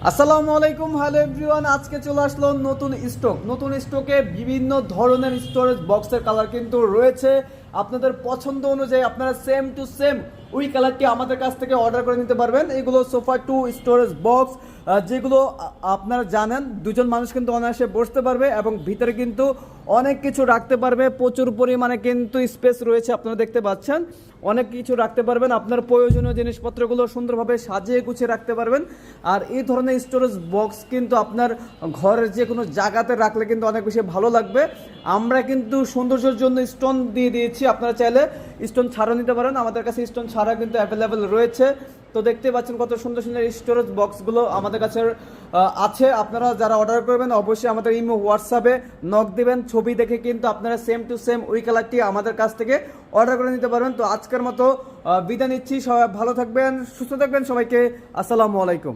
আসসালামু আলাইকুম, hello everyone. আজকে চলে আসলো নতুন স্টকে বিভিন্ন ধরনের স্টোরেজ বক্সের কালার কিন্তু রয়েছে। আপনাদের পছন্দ অনুযায়ী আপনারা সেম টু সেম ওই কালারটি আমাদের কাছ থেকে অর্ডার করে নিতে পারবেন। এগুলো সোফা 2 স্টোরেজ বক্স, যেগুলো আপনারা জানেন দুজন মানুষ কিন্তু অনায়াসে বসতে পারবে এবং ভিতরে কিন্তু অনেক কিছু রাখতে পারবে। প্রচুর পরিমাণে কিন্তু স্পেস রয়েছে, আপনারা দেখতে পাচ্ছেন। অনেক কিছু রাখতে পারবেন, আপনার প্রয়োজনীয় জিনিসপত্রগুলো সুন্দরভাবে সাজিয়ে গুছিয়ে রাখতে পারবেন। আর এই ধরনের স্টোরেজ বক্স কিন্তু আপনার ঘরের যে কোনো জায়গাতে রাখলে কিন্তু অনেক বেশি ভালো লাগবে। আমরা কিন্তু সৌন্দর্যের জন্য স্টোন দিয়ে দিয়েছি, আপনারা চাইলে স্টোন ছাড়া নিতে পারেন। আমাদের কাছে স্টোন ছাড়া কিন্তু অ্যাভেলেবেল রয়েছে। তো দেখতে পাচ্ছেন কত সুন্দর সুন্দর স্টোরেজ বক্সগুলো আমাদের কাছে আছে। আপনারা যারা অর্ডার করবেন অবশ্যই আমাদের ইমো হোয়াটসঅ্যাপে নক দিবেন, ছবি দেখে কিন্তু আপনারা সেম টু সেম ওই কালারটি আমাদের কাছ থেকে অর্ডার করে নিতে পারবেন। তো আজকের মতো বিদায় নিচ্ছি, সবাই ভালো থাকবেন, সুস্থ থাকবেন। সবাইকে আসসালামু আলাইকুম।